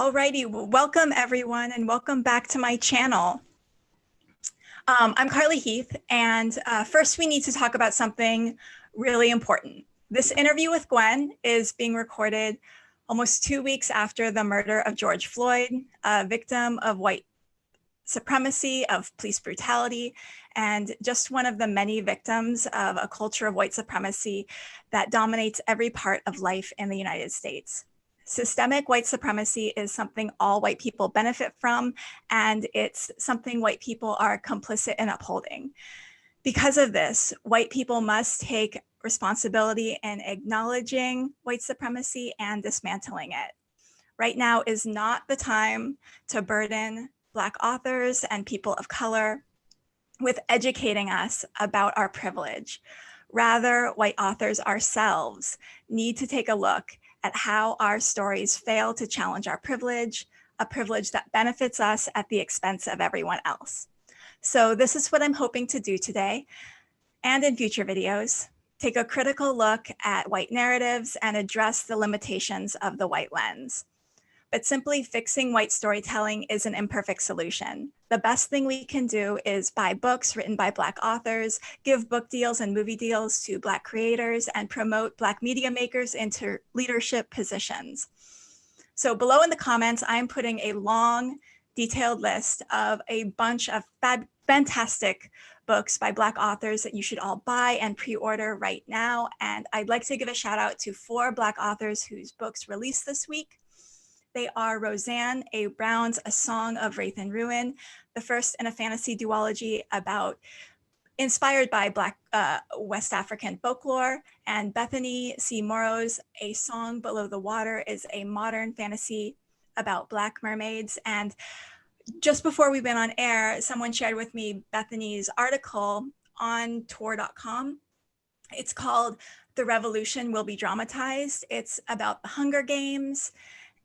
Alrighty, well, welcome everyone and welcome back to my channel. I'm Carly Heath, and first we need to talk about something really important. This interview with Gwen is being recorded almost 2 weeks after the murder of George Floyd, a victim of white supremacy, of police brutality, and just one of the many victims of a culture of white supremacy that dominates every part of life in the United States. Systemic white supremacy is something all white people benefit from, and it's something white people are complicit in upholding. Because of this, white people must take responsibility in acknowledging white supremacy and dismantling it. Right now is not the time to burden Black authors and people of color with educating us about our privilege. Rather, white authors ourselves need to take a look at how our stories fail to challenge our privilege, a privilege that benefits us at the expense of everyone else. So this is what I'm hoping to do today and in future videos, take a critical look at white narratives and address the limitations of the white lens. But simply fixing white storytelling is an imperfect solution. The best thing we can do is buy books written by Black authors, give book deals and movie deals to Black creators, and promote Black media makers into leadership positions. So below in the comments, I'm putting a long, detailed list of a bunch of fantastic books by Black authors that you should all buy and pre-order right now. And I'd like to give a shout out to 4 Black authors whose books released this week. They are Roseanne A. Brown's A Song of Wraith and Ruin, the first in a fantasy duology inspired by Black West African folklore, and Bethany C. Morrow's A Song Below the Water is a modern fantasy about Black mermaids. And just before we went on air, someone shared with me Bethany's article on Tor.com. It's called The Revolution Will Be Dramatized. It's about the Hunger Games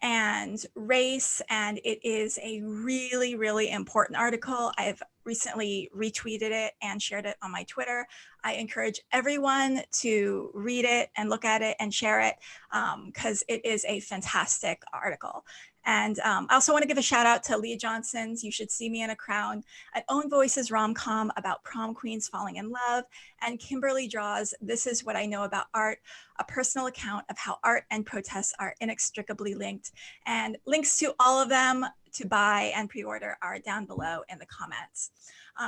and race, and it is a really, really important article. I've recently retweeted it and shared it on my Twitter. I encourage everyone to read it and look at it and share it because it is a fantastic article. And I also want to give a shout out to Leah Johnson's You Should See Me in a Crown, an Own Voices rom-com about prom queens falling in love, and Kimberly Draw's This Is What I Know About Art, a personal account of how art and protests are inextricably linked. And links to all of them to buy and pre-order are down below in the comments.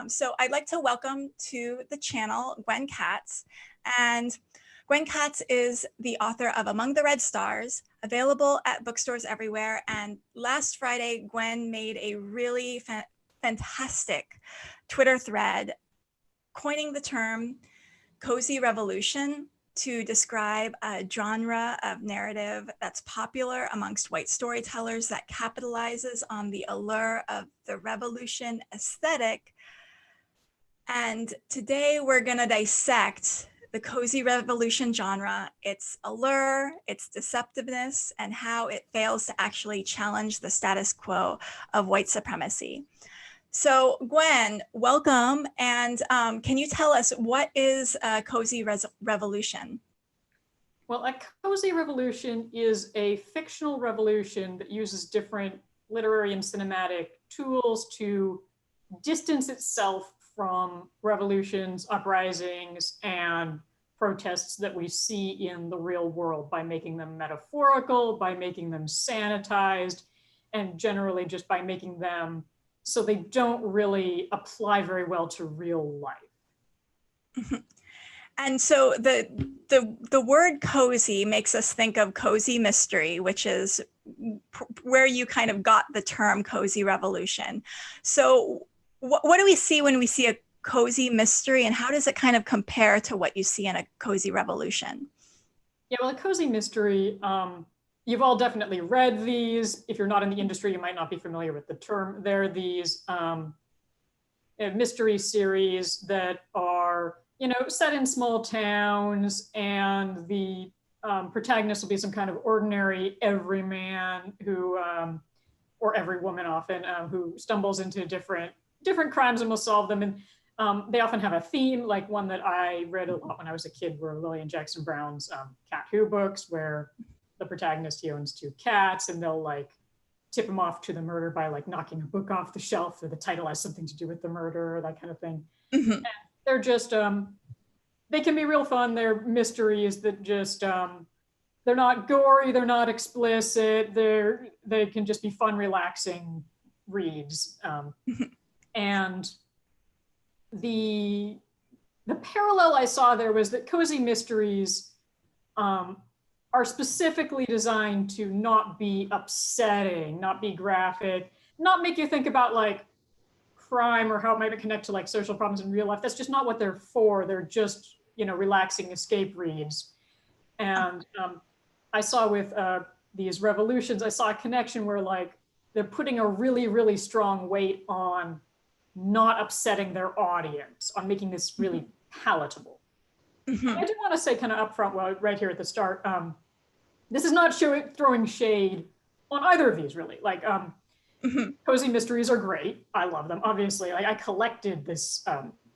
So I'd like to welcome to the channel Gwen Katz. And Gwen Katz is the author of Among the Red Stars, available at bookstores everywhere. And last Friday, Gwen made a really fantastic Twitter thread coining the term cozy revolution to describe a genre of narrative that's popular amongst white storytellers that capitalizes on the allure of the revolution aesthetic. And today we're gonna dissect the cozy revolution genre, its allure, its deceptiveness, and how it fails to actually challenge the status quo of white supremacy. So Gwen, welcome. And can you tell us what is a cozy revolution? Well, a cozy revolution is a fictional revolution that uses different literary and cinematic tools to distance itself from revolutions, uprisings, and protests that we see in the real world by making them metaphorical, by making them sanitized, and generally just by making them so they don't really apply very well to real life. And so the word cozy makes us think of cozy mystery, which is where you kind of got the term cozy revolution. So what do we see when we see a cozy mystery, and how does it kind of compare to what you see in a cozy revolution? Yeah, well, a cozy mystery, you've all definitely read these. If you're not in the industry, you might not be familiar with the term. They're these mystery series that are, set in small towns, and the protagonist will be some kind of ordinary everyman who, or every woman often, who stumbles into different crimes and will solve them. And they often have a theme, like one that I read a lot when I was a kid were Lillian Jackson Brown's Cat Who books, where the protagonist, he owns 2 cats, and they'll like tip them off to the murder by like knocking a book off the shelf or the title has something to do with the murder or that kind of thing. Mhm. They're just, they can be real fun. They're mysteries that just, they're not gory, they're not explicit, they can just be fun, relaxing reads. And the parallel I saw there was that cozy mysteries are specifically designed to not be upsetting, not be graphic, not make you think about like crime or how it might connect to like social problems in real life. That's just not what they're for. They're just, you know, relaxing escape reads. And I saw with these revolutions, I saw a connection where like they're putting a really, really strong weight on not upsetting their audience, on making this really palatable. I do want to say kind of upfront, well, right here at the start, this is not throwing shade on either of these really. Like cozy mysteries are great. I love them, obviously. Like I collected this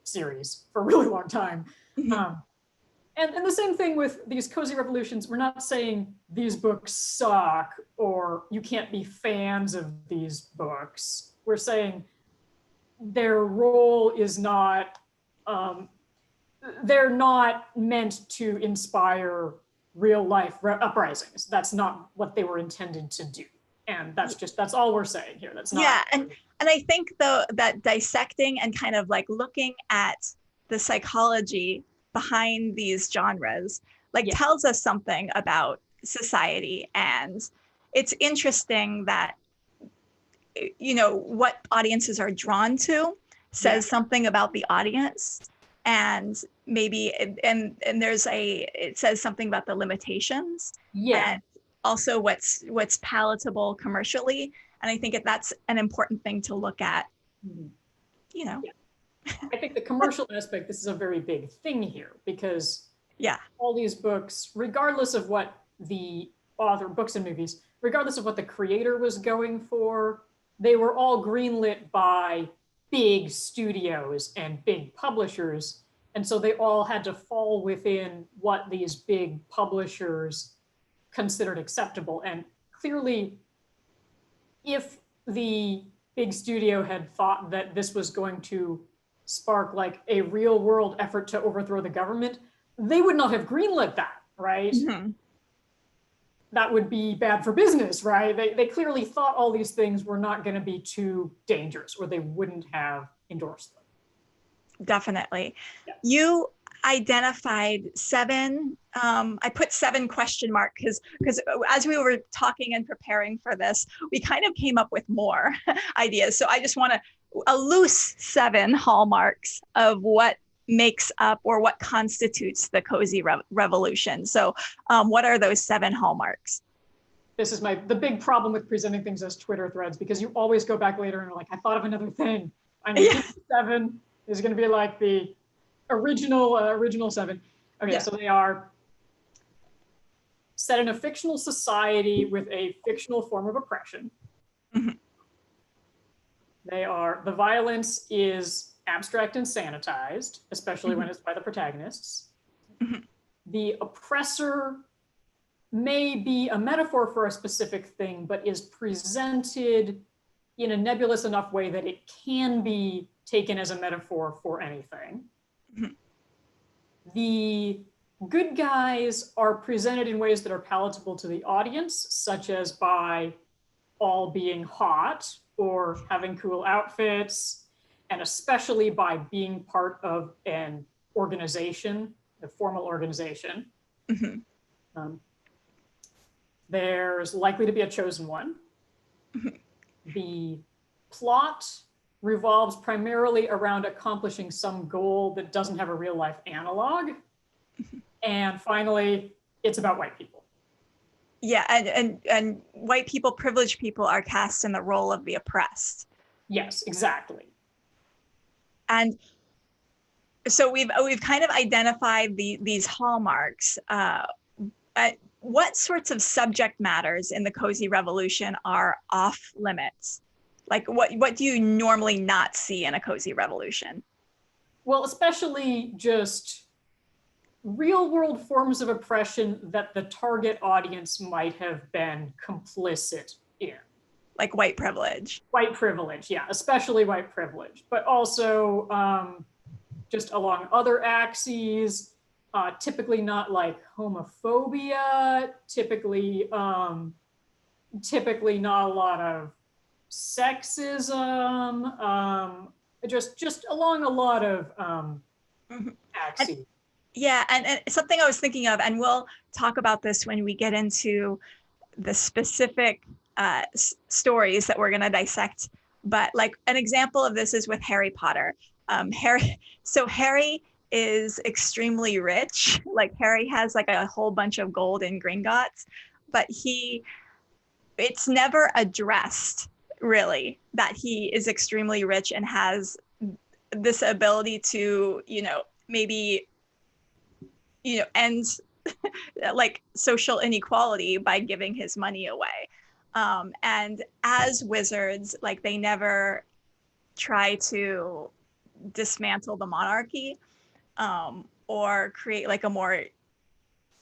series for a really long time. And the same thing with these cozy revolutions. We're not saying these books suck or you can't be fans of these books. We're saying their role is not, they're not meant to inspire real life uprisings. That's not what they were intended to do. And that's all we're saying here. That's not. Yeah, and I think though that dissecting and kind of like looking at the psychology behind these genres like tells us something about society. And it's interesting that, you know, what audiences are drawn to says something about the audience. And maybe, and there's it says something about the limitations. And also what's palatable commercially. And I think that's an important thing to look at, you know. I think the commercial aspect, this is a very big thing here because all these books, regardless of what the author, books and movies, regardless of what the creator was going for, they were all greenlit by big studios and big publishers. And so they all had to fall within what these big publishers considered acceptable. And clearly, if the big studio had thought that this was going to spark like a real world effort to overthrow the government, they would not have greenlit that, right? That would be bad for business, right? They clearly thought all these things were not going to be too dangerous or they wouldn't have endorsed them. Definitely. You identified 7, I put 7 question mark because as we were talking and preparing for this, we kind of came up with more ideas. So I just want a loose 7 hallmarks of what makes up or what constitutes the cozy revolution. So what are those 7 hallmarks? This is the big problem with presenting things as Twitter threads, because you always go back later and are like, I thought of another thing. I need 7 is going to be like the original 7. Okay, so they are set in a fictional society with a fictional form of oppression. The violence is abstract and sanitized, especially when it's by the protagonists. The oppressor may be a metaphor for a specific thing, but is presented in a nebulous enough way that it can be taken as a metaphor for anything. The good guys are presented in ways that are palatable to the audience, such as by all being hot or having cool outfits, and especially by being part of an organization, a formal organization. There's likely to be a chosen one. The plot revolves primarily around accomplishing some goal that doesn't have a real life analog. And finally, it's about white people. Yeah, and white people, privileged people are cast in the role of the oppressed. Yes, exactly. And so we've kind of identified these hallmarks. What sorts of subject matters in the cozy revolution are off limits? Like what do you normally not see in a cozy revolution? Well, especially just real world forms of oppression that the target audience might have been complicit in. like white privilege. White privilege, yeah, especially white privilege, but also just along other axes, typically not like homophobia, typically not a lot of sexism, just along a lot of axes. And something I was thinking of, and we'll talk about this when we get into the specific stories that we're going to dissect. But like an example of this is with Harry Potter. Harry is extremely rich. Like Harry has like a whole bunch of gold in Gringotts, but it's never addressed really that he is extremely rich and has this ability to, maybe, end like social inequality by giving his money away. And as wizards, like they never try to dismantle the monarchy or create like a more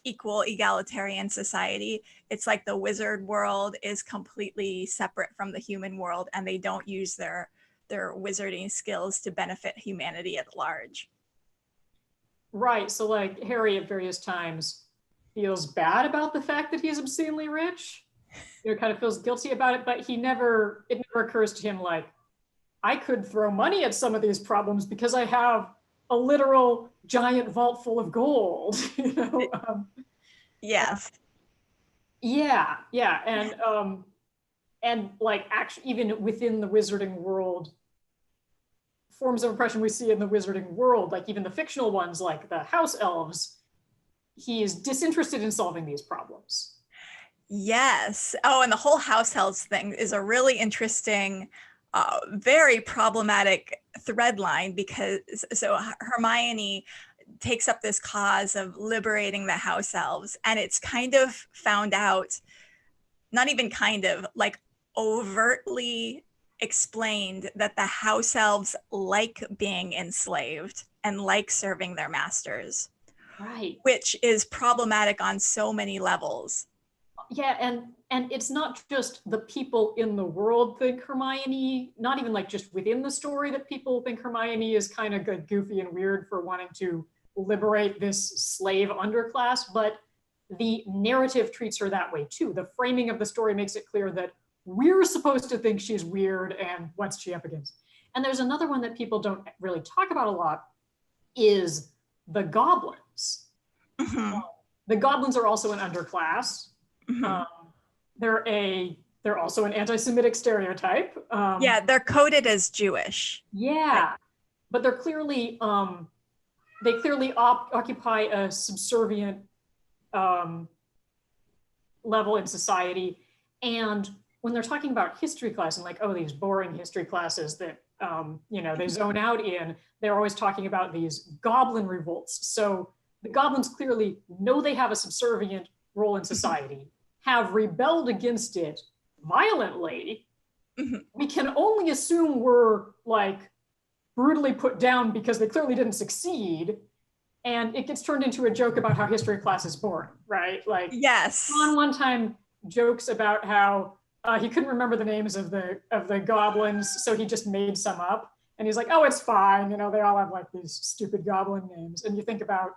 equal egalitarian society. It's like the wizard world is completely separate from the human world, and they don't use their wizarding skills to benefit humanity at large. Right, so like Harry at various times feels bad about the fact that he's obscenely rich, kind of feels guilty about it, but it never occurs to him like, I could throw money at some of these problems because I have a literal giant vault full of gold. Yes. Yeah, and like actually even within the wizarding world, forms of oppression we see in the wizarding world, like even the fictional ones, like the house elves, he is disinterested in solving these problems. Yes. Oh, and the whole house elves thing is a really interesting, very problematic thread line, because Hermione takes up this cause of liberating the house elves, and it's kind of found out, not even kind of, like overtly explained that the house elves like being enslaved and like serving their masters. Right. Which is problematic on so many levels. Yeah, and it's not just the people in the world think Hermione, not even like just within the story that people think Hermione is kind of goofy and weird for wanting to liberate this slave underclass, but the narrative treats her that way too. The framing of the story makes it clear that we're supposed to think she's weird and what's she up against. And there's another one that people don't really talk about a lot, is the goblins. Mm-hmm. The goblins are also an underclass. Mm-hmm. They're also an anti-Semitic stereotype. Yeah, they're coded as Jewish. Yeah, but they're clearly occupy a subservient level in society. And when they're talking about history class and like, oh, these boring history classes that they zone out in, they're always talking about these goblin revolts. So the goblins clearly know they have a subservient role in society, have rebelled against it violently. We can only assume were like brutally put down because they clearly didn't succeed. And it gets turned into a joke about how history class is boring, right? Like, yes. Ron one time jokes about how he couldn't remember the names of the goblins, so he just made some up. And he's like, oh, it's fine. They all have like these stupid goblin names. And you think about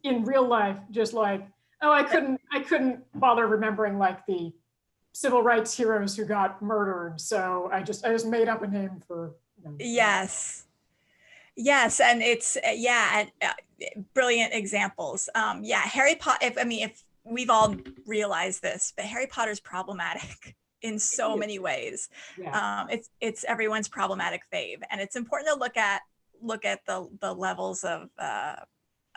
in real life, just like, oh, I couldn't bother remembering like the civil rights heroes who got murdered. So I just made up a name for them. Yes. Yes, and it's brilliant examples. Harry Potter. If we've all realized this, but Harry Potter's problematic in so many ways. Yeah. It's everyone's problematic fave, and it's important to look at the levels of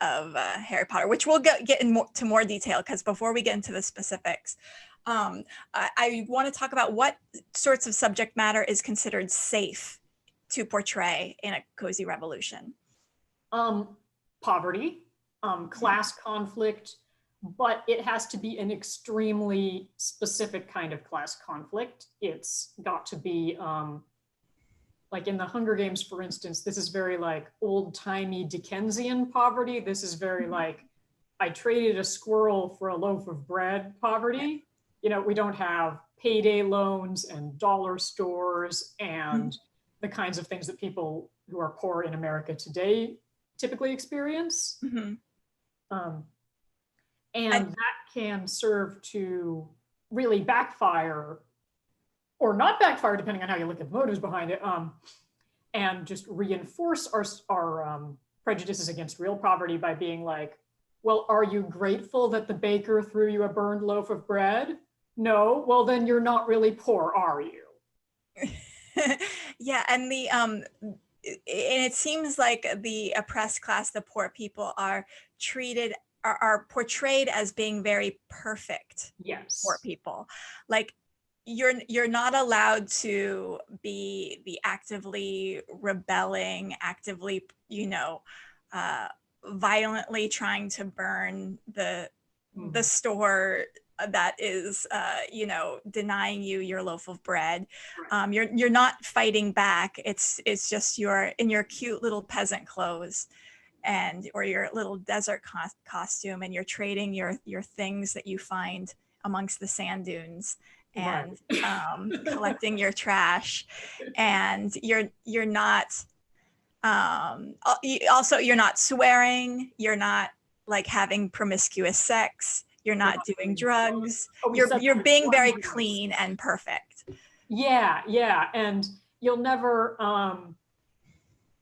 Harry Potter, which we'll get into more detail, because before we get into the specifics, I want to talk about what sorts of subject matter is considered safe to portray in a cozy revolution. Poverty, class conflict, but it has to be an extremely specific kind of class conflict. It's got to be like in the Hunger Games, for instance, this is very like old-timey Dickensian poverty. This is very like, I traded a squirrel for a loaf of bread poverty. We don't have payday loans and dollar stores and the kinds of things that people who are poor in America today typically experience. And that can serve to really backfire or not backfire, depending on how you look at the motives behind it, and just reinforce our prejudices against real poverty by being like, well, are you grateful that the baker threw you a burned loaf of bread? No, well, then you're not really poor, are you? Yeah, and it seems like the oppressed class, the poor people, are portrayed as being very perfect. Yes. Poor people. Like, you're not allowed to be actively rebelling, actively, violently trying to burn the store that is, denying you your loaf of bread. Right. You're not fighting back. It's just you're in your cute little peasant clothes or your little desert costume, and you're trading your things that you find amongst the sand dunes and collecting your trash. And you're not also, you're not swearing, you're not like having promiscuous sex, you're not doing drugs. You're being very clean and perfect. Yeah, and you'll never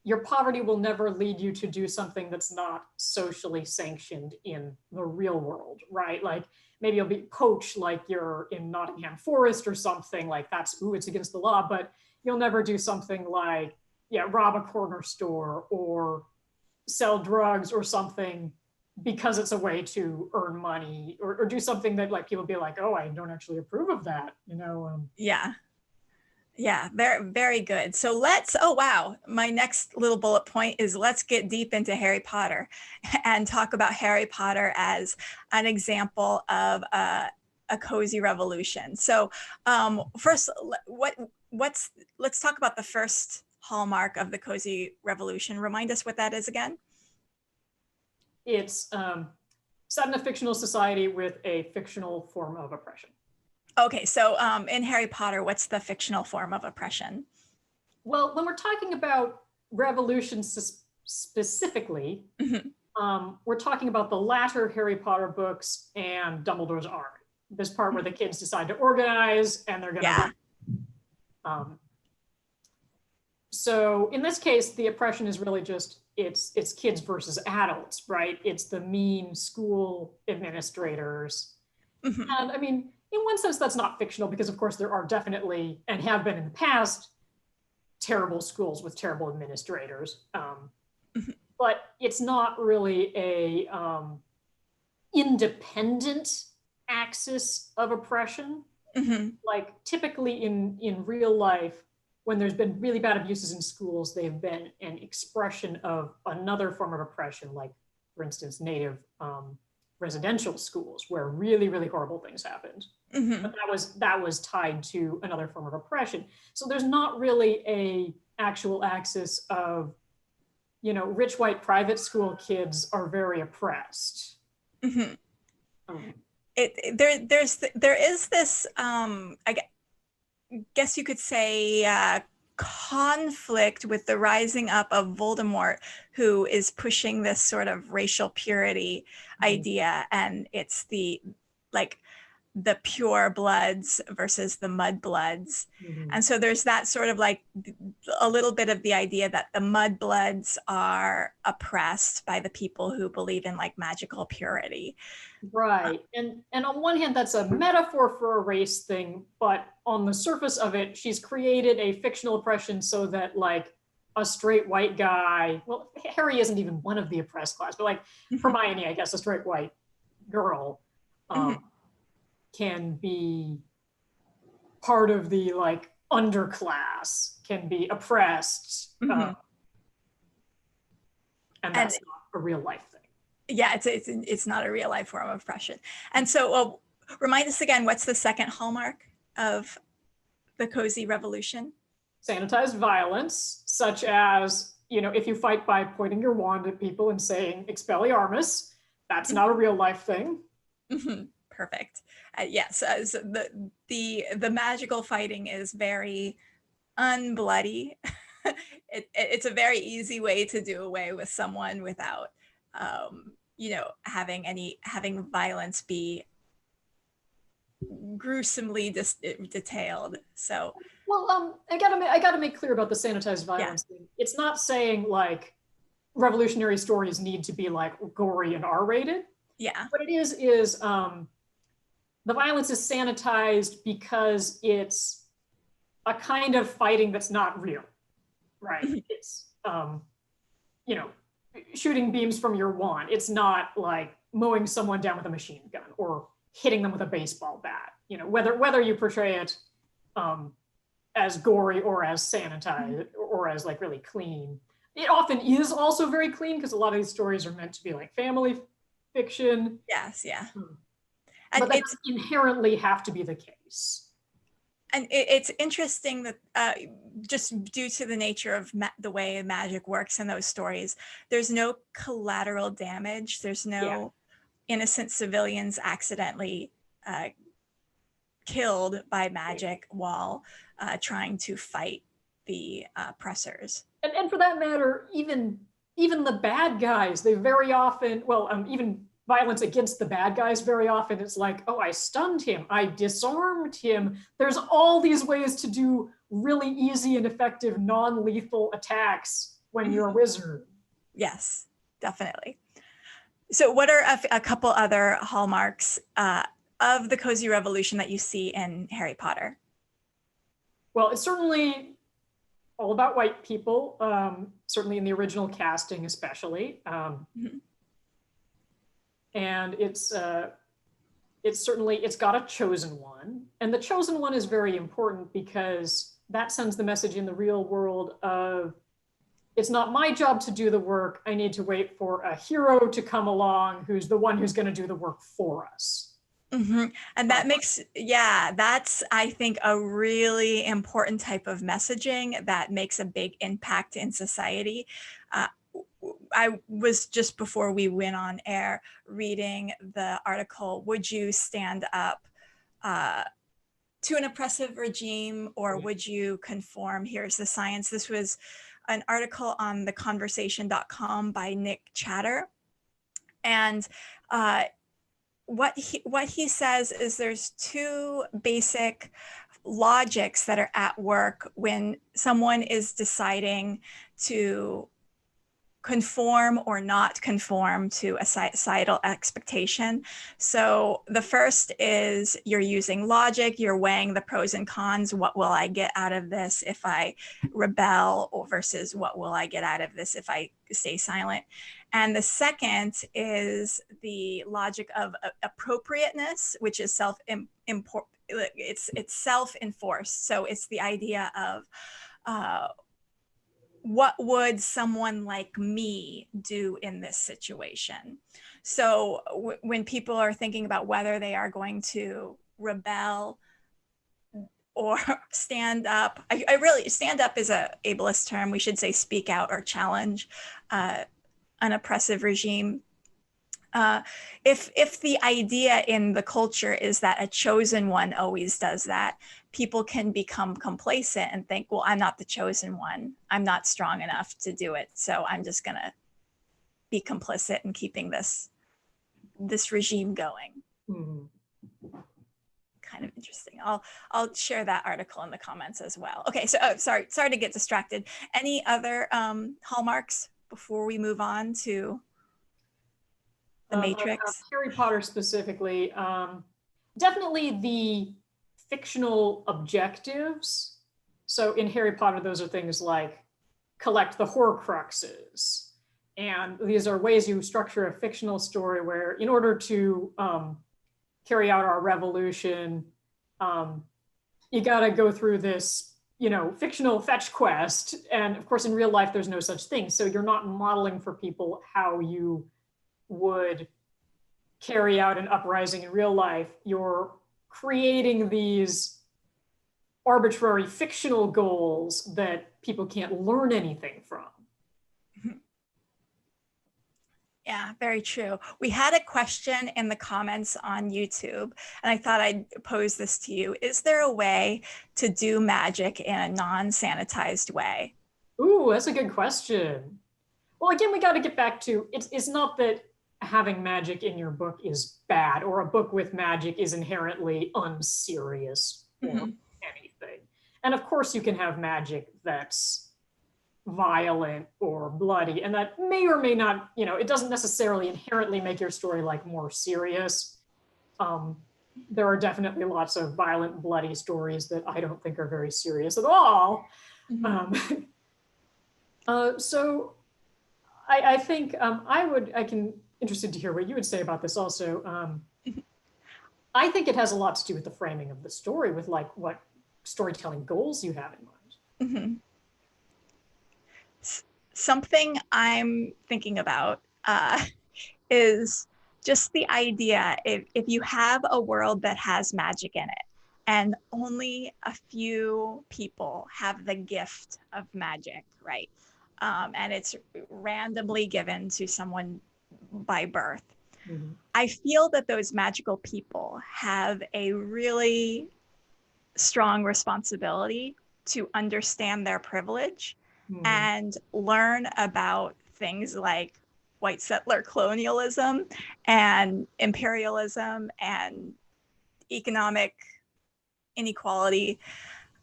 your poverty will never lead you to do something that's not socially sanctioned in the real world, right? Like maybe you'll be poached like you're in Nottingham Forest or something, like that's, ooh, it's against the law, but you'll never do something like, rob a corner store or sell drugs or something because it's a way to earn money, or do something that like people be like, oh, I don't actually approve of that, Yeah, very, very good. So my next little bullet point is let's get deep into Harry Potter and talk about Harry Potter as an example of a cozy revolution. So first, let's talk about the first hallmark of the cozy revolution. Remind us what that is again. It's set in a fictional society with a fictional form of oppression. Okay, so in Harry Potter, what's the fictional form of oppression? Well, when we're talking about revolutions specifically, we're talking about the latter Harry Potter books and Dumbledore's army. This part where the kids decide to organize and they're gonna so in this case, the oppression is really just it's kids versus adults, right? It's the mean school administrators. And I mean, in one sense, that's not fictional because, of course, there are definitely, and have been in the past, terrible schools with terrible administrators. But it's not really a independent axis of oppression. Like typically in real life, when there's been really bad abuses in schools, they've been an expression of another form of oppression, like, for instance, Native residential schools where really, really horrible things happened. But that was tied to another form of oppression. So there's not really a actual axis of, rich white private school kids are very oppressed. There is this I guess you could say conflict with the rising up of Voldemort, who is pushing this sort of racial purity idea, and it's the pure bloods versus the mud bloods. And so there's that sort of like a little bit of the idea that the mud bloods are oppressed by the people who believe in like magical purity. Right. And on one hand, that's a metaphor for a race thing, but on the surface of it, she's created a fictional oppression so that like a straight white guy, well, Harry isn't even one of the oppressed class, but like Hermione, I guess, a straight white girl, can be part of the like underclass, can be oppressed, and that's not a real life thing. Yeah, it's not a real life form of oppression. And so remind us again, what's the second hallmark of the cozy revolution? Sanitized violence, such as, if you fight by pointing your wand at people and saying Expelliarmus, that's not a real life thing. Perfect. Yes, so the magical fighting is very unbloody. It's a very easy way to do away with someone without, you know, having violence be gruesomely detailed. So, well, I gotta make clear about the sanitized violence thing. It's not saying like revolutionary stories need to be like gory and R-rated. yeah. What it is the violence is sanitized because it's a kind of fighting that's not real, right? It's, you know, shooting beams from your wand. It's not like mowing someone down with a machine gun or hitting them with a baseball bat. You know, whether you portray it as gory or as sanitized or as like really clean. It often is also very clean because a lot of these stories are meant to be like family fiction. Yes, yeah. And but that doesn't inherently have to be the case. And it's interesting that just due to the nature of the way magic works in those stories, there's no collateral damage. There's no innocent civilians accidentally killed by magic while trying to fight the oppressors. And for that matter, even the bad guys, they very often, even violence against the bad guys, very often it's like, oh, I stunned him, I disarmed him. There's all these ways to do really easy and effective non-lethal attacks when you're a wizard. Yes, definitely. So what are a couple other hallmarks of the cozy revolution that you see in Harry Potter? Well, it's certainly all about white people, certainly in the original casting especially. And it's got a chosen one. And the chosen one is very important because that sends the message in the real world of, it's not my job to do the work. I need to wait for a hero to come along who's the one who's going to do the work for us. And that makes, that's, I think, a really important type of messaging that makes a big impact in society. I was just before we went on air reading the article, Would You Stand Up to an Oppressive Regime or Would You Conform? Here's the Science. This was an article on theconversation.com by Nick Chatter. And what he says is there's two basic logics that are at work when someone is deciding to conform or not conform to a societal expectation. So the first is you're using logic, you're weighing the pros and cons. What will I get out of this if I rebel, or versus what will I get out of this if I stay silent? And the second is the logic of appropriateness, which is it's self-enforced. So it's the idea of what would someone like me do in this situation? So when people are thinking about whether they are going to rebel or stand up, I really, stand up is a ableist term. We should say speak out or challenge an oppressive regime. If the idea in the culture is that a chosen one always does that, people can become complacent and think, well, I'm not the chosen one. I'm not strong enough to do it. So I'm just gonna be complicit in keeping this regime going. Kind of interesting. I'll share that article in the comments as well. Okay, so sorry to get distracted. Any other hallmarks before we move on to the Matrix? Harry Potter specifically, definitely the fictional objectives. So in Harry Potter, those are things like collect the Horcruxes. And these are ways you structure a fictional story where in order to carry out our revolution, you gotta go through this, fictional fetch quest. And of course, in real life, there's no such thing. So you're not modeling for people how you would carry out an uprising in real life. You're creating these arbitrary fictional goals that people can't learn anything from. Yeah, very true. We had a question in the comments on YouTube, and I thought I'd pose this to you. Is there a way to do magic in a non-sanitized way? Ooh, that's a good question. Well, again, we got to get back to it's not that having magic in your book is bad or a book with magic is inherently unserious or anything. And of course, you can have magic that's violent or bloody, and that may or may not, it doesn't necessarily inherently make your story like more serious. There are definitely lots of violent, bloody stories that I don't think are very serious at all. So I think I'm interested to hear what you would say about this also. I think it has a lot to do with the framing of the story, with like what storytelling goals you have in mind. Something I'm thinking about is just the idea, if you have a world that has magic in it and only a few people have the gift of magic, right? And it's randomly given to someone by birth. I feel that those magical people have a really strong responsibility to understand their privilege and learn about things like white settler colonialism and imperialism and economic inequality,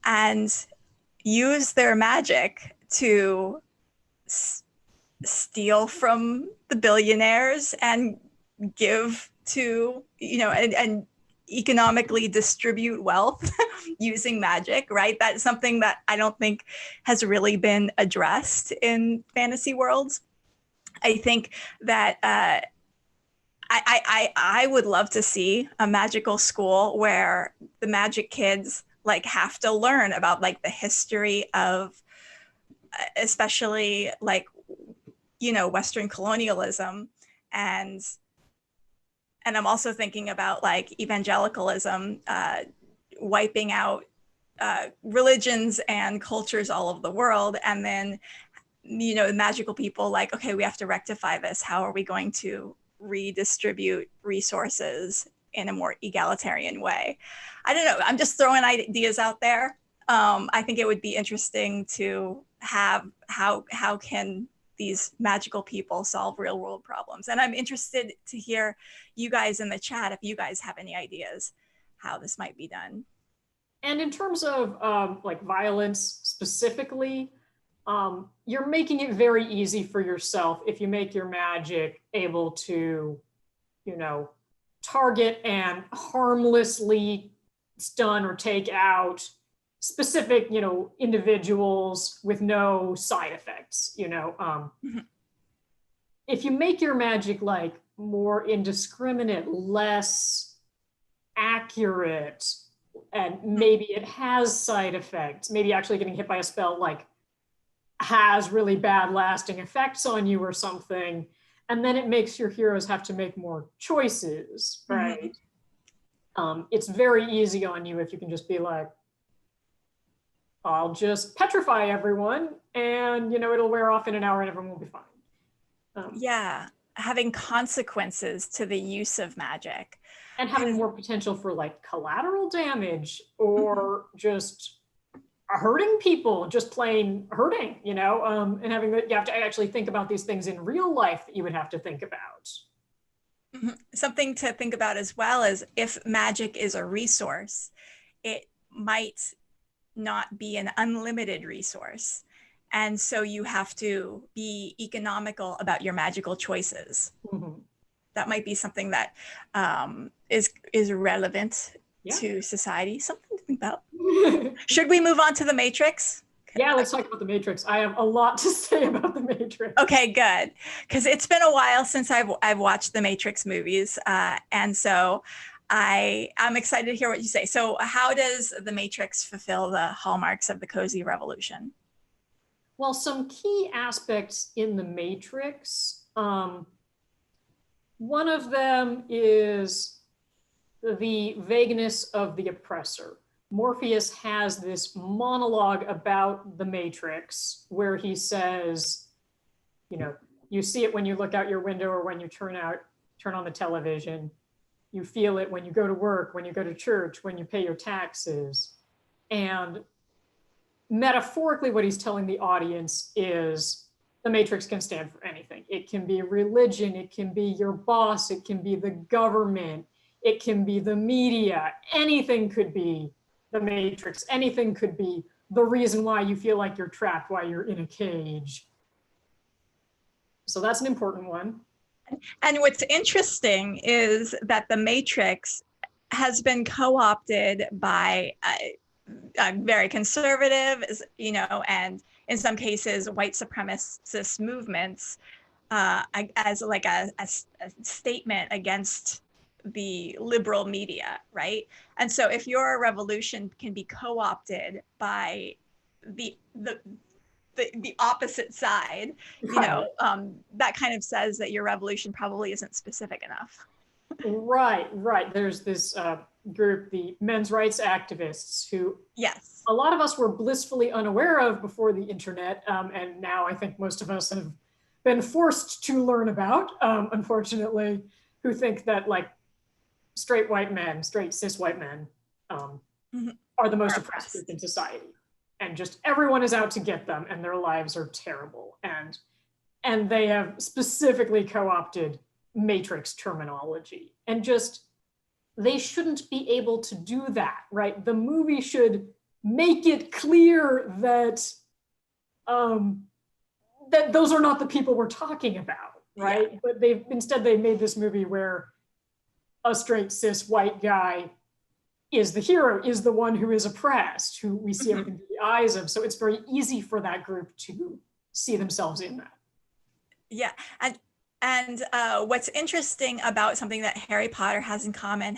and use their magic to steal from the billionaires and give to, and economically distribute wealth using magic, right? That's something that I don't think has really been addressed in fantasy worlds. I think that I would love to see a magical school where the magic kids like have to learn about like the history of especially like, Western colonialism, and I'm also thinking about like evangelicalism wiping out religions and cultures all over the world. And then, magical people like, okay, we have to rectify this. How are we going to redistribute resources in a more egalitarian way? I don't know. I'm just throwing ideas out there. I think it would be interesting to have how can these magical people solve real world problems. And I'm interested to hear you guys in the chat if you guys have any ideas how this might be done. And in terms of like violence specifically, you're making it very easy for yourself if you make your magic able to, target and harmlessly stun or take out specific, individuals with no side effects, If you make your magic like more indiscriminate, less accurate, and maybe it has side effects, maybe actually getting hit by a spell like has really bad lasting effects on you or something, and then it makes your heroes have to make more choices, right? It's very easy on you if you can just be like, I'll just petrify everyone and, it'll wear off in an hour and everyone will be fine. Yeah, having consequences to the use of magic. And having more potential for like collateral damage or just hurting people, just plain hurting, and having that you have to actually think about these things in real life that you would have to think about. Something to think about as well is if magic is a resource, it might not be an unlimited resource. And so you have to be economical about your magical choices. That might be something that is relevant to society. Something to think about. Should we move on to the Matrix? Yeah, let's talk about the Matrix. I have a lot to say about the Matrix. Okay, good. Because it's been a while since I've watched the Matrix movies. And so I'm excited to hear what you say. So how does the Matrix fulfill the hallmarks of the cozy revolution? Well, some key aspects in the Matrix. One of them is the vagueness of the oppressor. Morpheus has this monologue about the Matrix where he says, You see it when you look out your window or when you turn on the television. You feel it when you go to work, when you go to church, when you pay your taxes. And metaphorically, what he's telling the audience is the Matrix can stand for anything. It can be religion, it can be your boss, it can be the government, it can be the media. Anything could be the Matrix. Anything could be the reason why you feel like you're trapped, why you're in a cage. So that's an important one. And what's interesting is that the Matrix has been co-opted by very conservative, and in some cases white supremacist movements as like a statement against the liberal media, right? And so if your revolution can be co-opted by the opposite side, that kind of says that your revolution probably isn't specific enough. Right. There's this group, the men's rights activists, who yes, a lot of us were blissfully unaware of before the internet, and now I think most of us have been forced to learn about, unfortunately, who think that like straight cis white men are the most oppressed group in society. And just everyone is out to get them and their lives are terrible. And they have specifically co-opted Matrix terminology. And just, they shouldn't be able to do that, right? The movie should make it clear that that those are not the people we're talking about, right? Yeah. But instead they made this movie where a straight cis white guy is the hero, is the one who is oppressed, who we see everything through the eyes of. So it's very easy for that group to see themselves in that. Yeah, and what's interesting about something that Harry Potter has in common,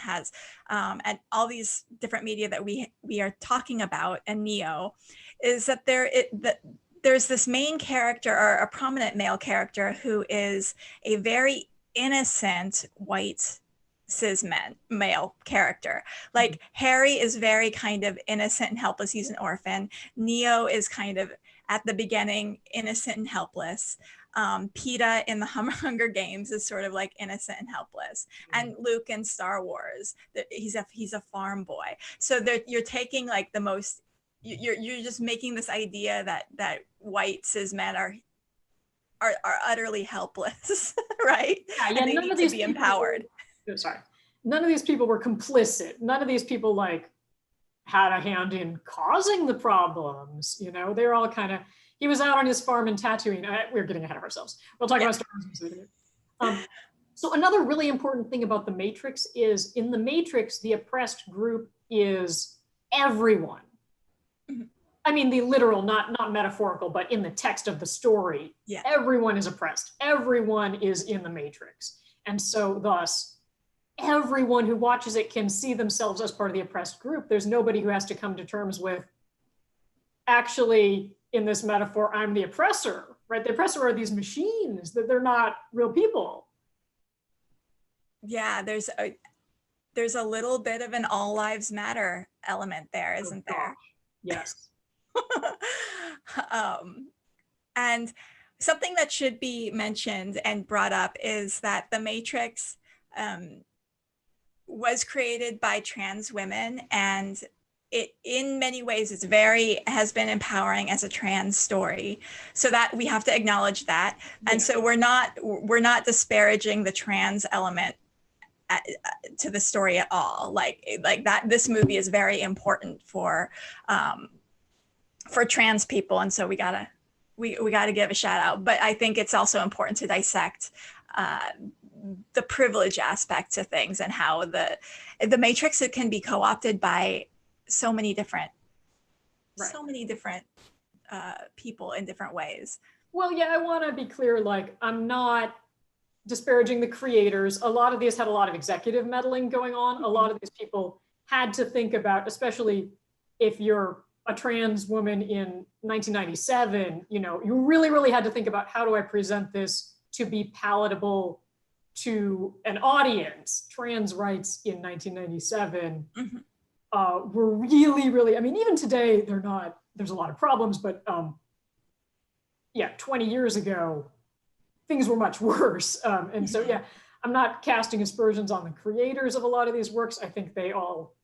and all these different media that we are talking about, and Neo, is that there's this main character, or a prominent male character, who is a very innocent white cis male character. Like Harry is very kind of innocent and helpless. He's an orphan. Neo is kind of at the beginning innocent and helpless. Peeta in the Hunger Games is sort of like innocent and helpless. And Luke in Star Wars, he's a farm boy. So you're taking like the most, you're just making this idea that white cis men are utterly helpless, right? Yeah, and they need to be empowered. None of these people were complicit. None of these people like had a hand in causing the problems. They're all kind of, he was out on his farm in Tatooine. We're getting ahead of ourselves. We'll talk about Star Wars in a minute. So another really important thing about the Matrix is, in the Matrix, the oppressed group is everyone. I mean, the literal, not metaphorical, but in the text of the story, everyone is oppressed. Everyone is in the Matrix. And so thus, everyone who watches it can see themselves as part of the oppressed group. There's nobody who has to come to terms with, actually, in this metaphor, I'm the oppressor, right? The oppressor are these machines, that they're not real people. Yeah, there's a little bit of an all lives matter element there, isn't there? Yes. And something that should be mentioned and brought up is that the Matrix was created by trans women, and it in many ways has been empowering as a trans story, so that we have to acknowledge that. And so we're not disparaging the trans element to the story at all. Like that, this movie is very important for trans people, and so we gotta give a shout out. But I think it's also important to dissect the privilege aspect to things, and how the Matrix, it can be co-opted by so many different people in different ways. Well, yeah, I want to be clear, like, I'm not disparaging the creators. A lot of these had a lot of executive meddling going on. A lot of these people had to think about, especially if you're a trans woman in 1997, you really, really had to think about, how do I present this to be palatable to an audience? Trans rights in 1997 were really, really, I mean, even today, there's a lot of problems, but 20 years ago, things were much worse. And so, yeah, I'm not casting aspersions on the creators of a lot of these works. I think they all,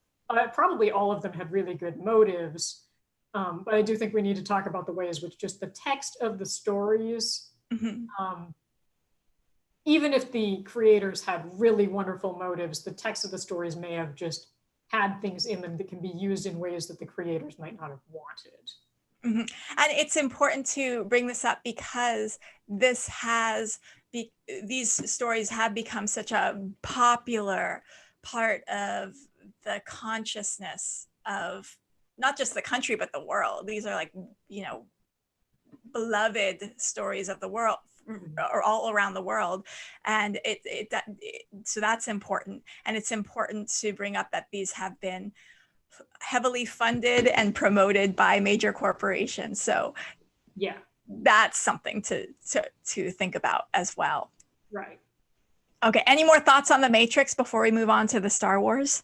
probably all of them had really good motives. But I do think we need to talk about the ways which just the text of the stories, even if the creators had really wonderful motives, the text of the stories may have just had things in them that can be used in ways that the creators might not have wanted. And it's important to bring this up because this has, these stories have become such a popular part of the consciousness of not just the country, but the world. These are like, you know, beloved stories of the world, or all around the world. And so that's important. And it's important to bring up that these have been heavily funded and promoted by major corporations. So yeah, that's something to think about as well. Right. Okay, any more thoughts on The Matrix before we move on to the Star Wars?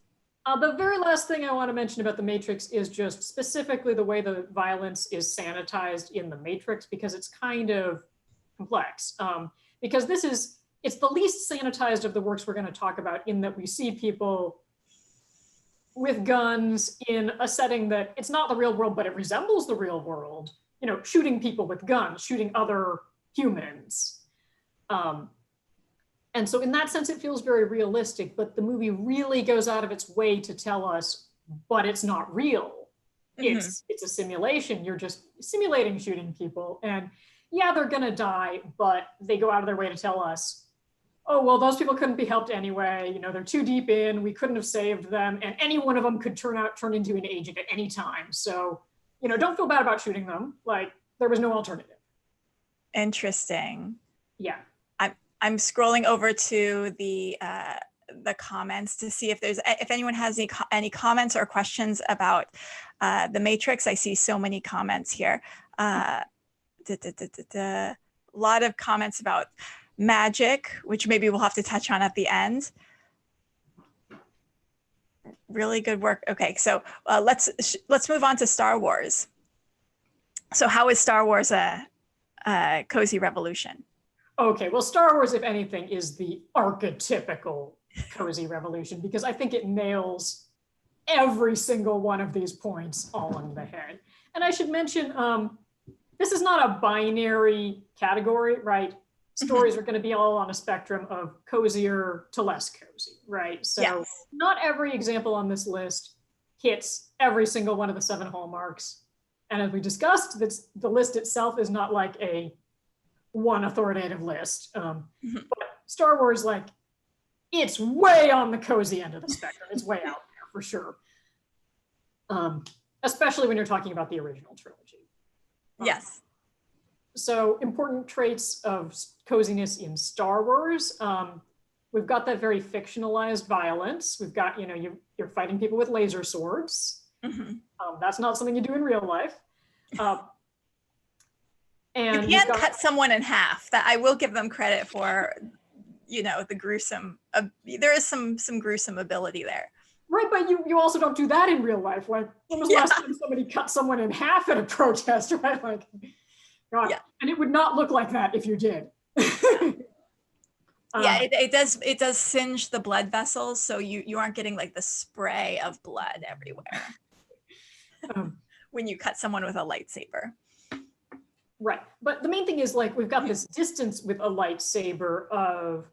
The very last thing I want to mention about The Matrix is just specifically the way the violence is sanitized in The Matrix, because it's kind of complex. Because it's the least sanitized of the works we're going to talk about, in that we see people with guns in a setting that it's not the real world, but it resembles the real world, you know, shooting people with guns, shooting other humans. And so in that sense, it feels very realistic, but the movie really goes out of its way to tell us, but it's not real. It's a simulation. You're just simulating shooting people. And yeah, they're gonna die, but they go out of their way to tell us, oh, well, those people couldn't be helped anyway. You know, they're too deep in, we couldn't have saved them. And any one of them could turn into an agent at any time. So, you know, don't feel bad about shooting them. Like, there was no alternative. Interesting. Yeah. I'm scrolling over to the comments to see if anyone has any comments or questions about The Matrix. I see so many comments here. A lot of comments about magic, which maybe we'll have to touch on at the end. Really good work. Okay, so let's move on to Star Wars. So how is Star Wars a cozy revolution? Okay, well, Star Wars, if anything, is the archetypical cozy revolution, because I think it nails every single one of these points all on the head. And I should mention, this is not a binary category, right? Stories are going to be all on a spectrum of cozier to less cozy, right? So not every example on this list hits every single one of the 7 hallmarks. And as we discussed, the list itself is not like a one authoritative list. But Star Wars, like, it's way on the cozy end of the spectrum. It's way out there for sure. Especially when you're talking about the original trilogy. Yes. So important traits of coziness in Star Wars. We've got that very fictionalized violence. We've got, you know, you're fighting people with laser swords. That's not something you do in real life. And you can cut someone in half. That I will give them credit for, you know, the gruesome, there is some gruesome ability there. Right, but you also don't do that in real life. Like, when was the last time somebody cut someone in half at a protest, right? Like, God. Yeah. And it would not look like that if you did. It does singe the blood vessels, so you aren't getting like the spray of blood everywhere when you cut someone with a lightsaber. Right, but the main thing is, like, we've got this distance with a lightsaber of,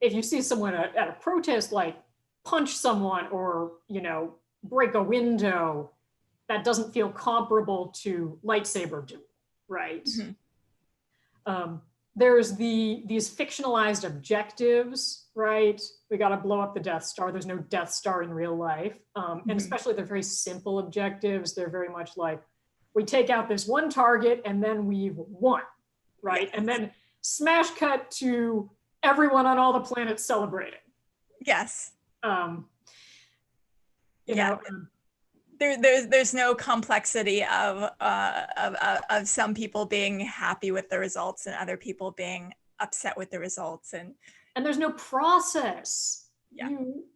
if you see someone at a protest, like, punch someone or, you know, break a window, that doesn't feel comparable to lightsaber duel, right? There's these fictionalized objectives, right? We got to blow up the Death Star. There's no Death Star in real life. And especially they're very simple objectives. They're very much like, we take out this one target and then we've won, right? Yes. And then smash cut to everyone on all the planets celebrating. Yes. You know, there's no complexity of some people being happy with the results and other people being upset with the results, and there's no process. Yeah.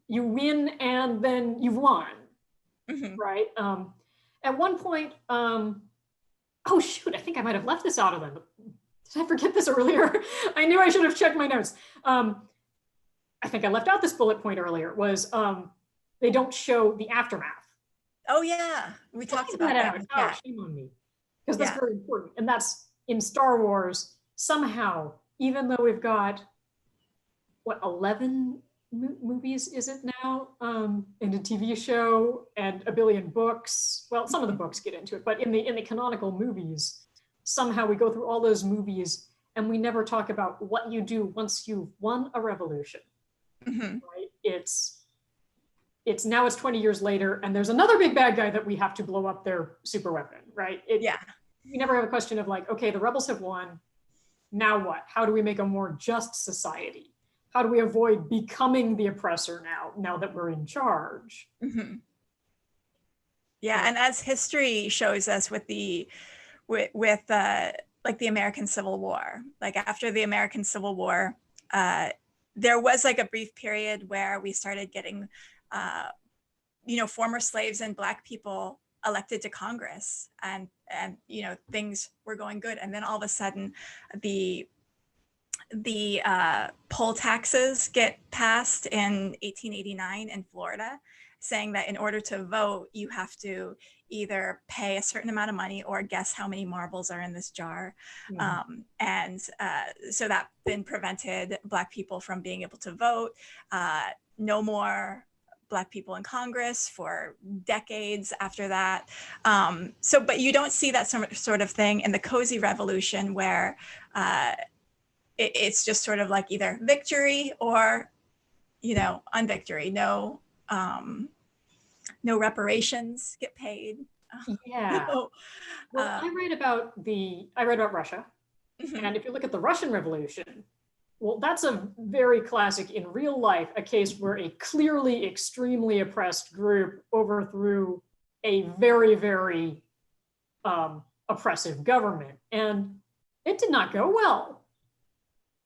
You win and then you've won, right? At one point, oh shoot, I think I might have left this out of them. did I forget this earlier? I knew I should have checked my notes. I think I left out this bullet point earlier, was they don't show the aftermath. Oh yeah, we talked about that. Oh, shame on me. Because that's very important. And that's in Star Wars, somehow, even though we've got, what, 11 movies is it now? And a TV show and a billion books. Well, some of the books get into it, but in the canonical movies, somehow we go through all those movies and we never talk about what you do once you've won a revolution. Right? It's now it's 20 years later and there's another big bad guy that we have to blow up their super weapon, right? We never have a question of like, okay, the rebels have won, now what? How do we make a more just society? How do we avoid becoming the oppressor now that we're in charge? Yeah, and as history shows us with like the American Civil War, like after the American Civil War, there was like a brief period where we started getting, former slaves and Black people elected to Congress, and things were going good. And then all of a sudden, the poll taxes get passed in 1889 in Florida, saying that in order to vote, you have to either pay a certain amount of money or guess how many marbles are in this jar. So that then prevented Black people from being able to vote. No more Black people in Congress for decades after that. But you don't see that sort of thing in the Cozy Revolution, where it's just sort of like either victory or, unvictory. No reparations get paid. Well, I read about Russia. And if you look at the Russian Revolution, well, that's a very classic in real life, a case where a clearly extremely oppressed group overthrew a very, very oppressive government. And it did not go well.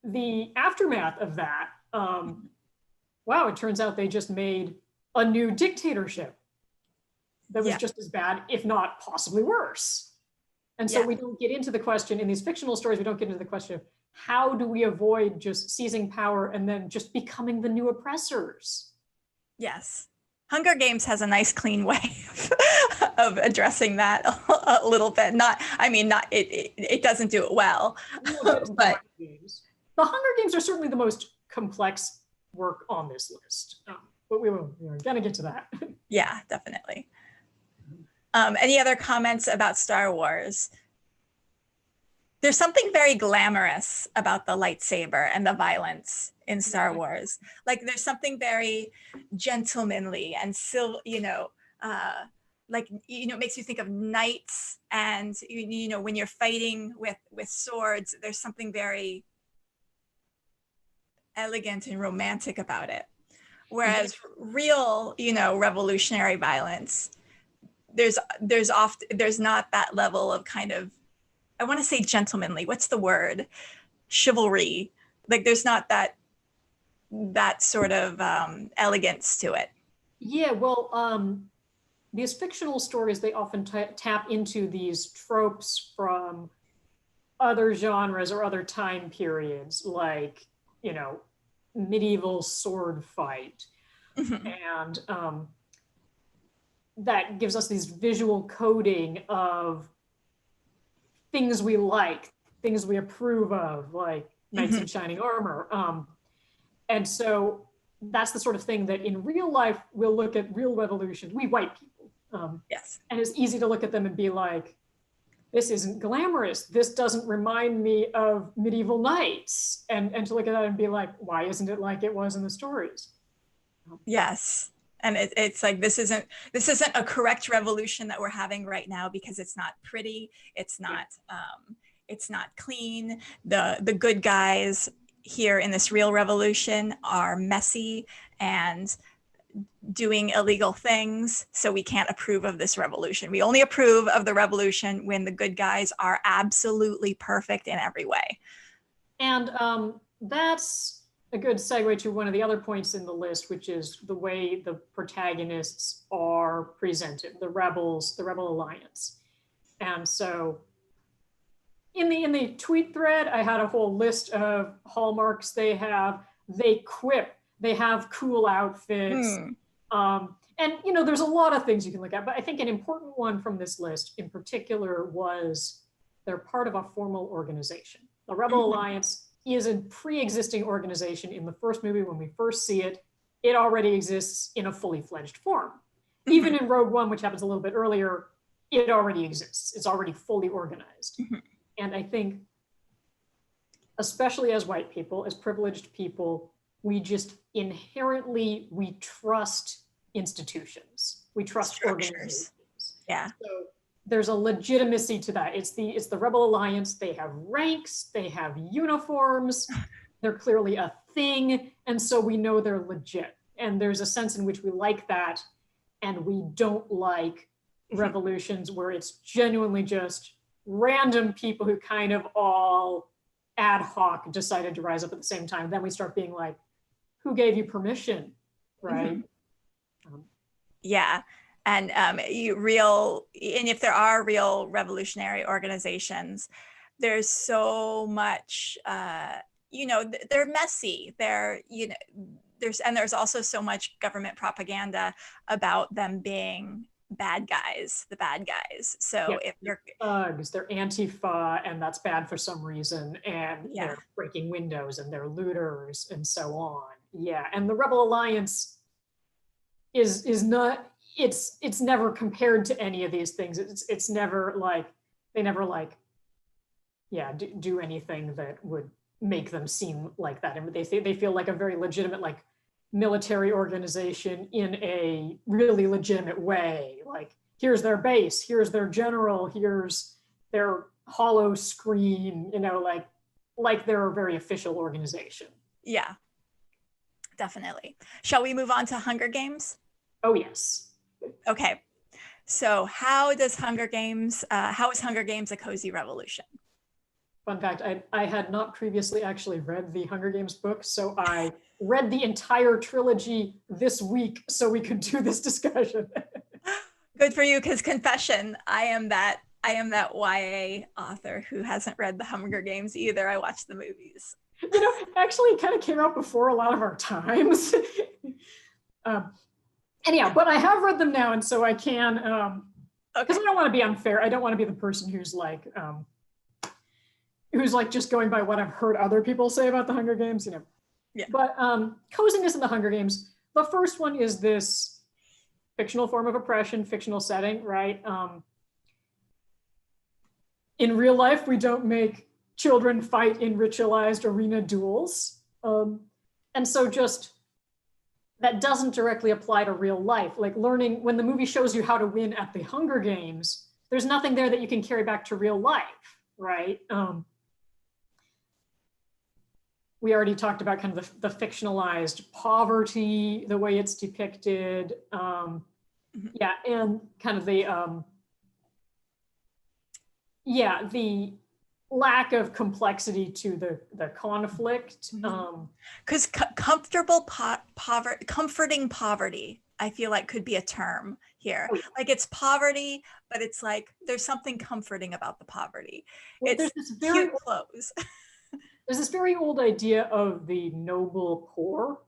The aftermath of that, it turns out they just made a new dictatorship that was just as bad, if not possibly worse. And so we don't get into the question, in these fictional stories, we don't get into the question of how do we avoid just seizing power and then just becoming the new oppressors? Yes. Hunger Games has a nice clean way of addressing that a little bit. It doesn't do it well. But the Hunger Games are certainly the most complex work on this list. But we're gonna get to that. Yeah, definitely. Any other comments about Star Wars? There's something very glamorous about the lightsaber and the violence in Star Wars. Like there's something very gentlemanly and it makes you think of knights, and when you're fighting with swords, there's something very elegant and romantic about it. Whereas real, revolutionary violence, there's not that level of kind of, I want to say gentlemanly. What's the word? Chivalry. Like there's not that sort of elegance to it. Yeah, well, these fictional stories, they often tap into these tropes from other genres or other time periods, like, medieval sword fight. And that gives us these visual coding of things we like, things we approve of, like knights in shining armor. And so that's the sort of thing that in real life, we'll look at real revolutions, we white people. And it's easy to look at them and be like, this isn't glamorous. This doesn't remind me of medieval knights. And to look at that and be like, why isn't it like it was in the stories? Yes. And it's like, this isn't a correct revolution that we're having right now, because it's not pretty. It's not clean. The good guys here in this real revolution are messy and doing illegal things. So we can't approve of this revolution. We only approve of the revolution when the good guys are absolutely perfect in every way. And that's a good segue to one of the other points in the list, which is the way the protagonists are presented, the rebel alliance. And so in the tweet thread, I had a whole list of hallmarks they have. They quip, they have cool outfits. And you know, there's a lot of things you can look at, but I think an important one from this list in particular was they're part of a formal organization. The Rebel Alliance is a pre-existing organization. In the first movie, when we first see it, it already exists in a fully fledged form. Even in Rogue One, which happens a little bit earlier, it already exists. It's already fully organized. And I think, especially as white people, as privileged people, we just inherently, we trust institutions. We trust organizations. Yeah. So there's a legitimacy to that. It's the Rebel Alliance. They have ranks, they have uniforms, they're clearly a thing. And so we know they're legit. And there's a sense in which we like that. And we don't like revolutions where it's genuinely just random people who kind of all ad hoc decided to rise up at the same time. Then we start being like, who gave you permission, right? Yeah, and if there are real revolutionary organizations, there's so much, you know, they're messy. There's also so much government propaganda about them being the bad guys. So if you're thugs, they're Antifa, and that's bad for some reason, and they're breaking windows, and they're looters, and so on. Yeah, and the Rebel Alliance is not. It's never compared to any of these things. It's never like they never like, do anything that would make them seem like that, and they feel like a very legitimate like military organization in a really legitimate way. Like, here's their base, here's their general, here's their hollow screen, you know, like they're a very official organization. Yeah, definitely. Shall we move on to Hunger Games? Oh, yes. Okay. So how is Hunger Games a cozy revolution? Fun fact, I had not previously actually read the Hunger Games book, so I read the entire trilogy this week so we could do this discussion. Good for you, because confession, I am that YA author who hasn't read the Hunger Games either. I watched the movies. You know, actually it kind of came out before a lot of our times. Anyhow, but I have read them now, and so I can, because I don't want to be unfair. I don't want to be the person who's like just going by what I've heard other people say about the Hunger Games, you know. Yeah. But coziness in the Hunger Games, the first one is this fictional form of oppression, fictional setting, right? In real life, we don't make children fight in ritualized arena duels. And so just, that doesn't directly apply to real life. Like learning, when the movie shows you how to win at the Hunger Games, there's nothing there that you can carry back to real life, right? We already talked about kind of the fictionalized poverty, the way it's depicted. Yeah, and kind of the lack of complexity to the conflict. Because comforting poverty, I feel like could be a term here. Oh, yeah. Like it's poverty, but it's like there's something comforting about the poverty. Well, it's this very cute clothes. There's this very old idea of the noble poor.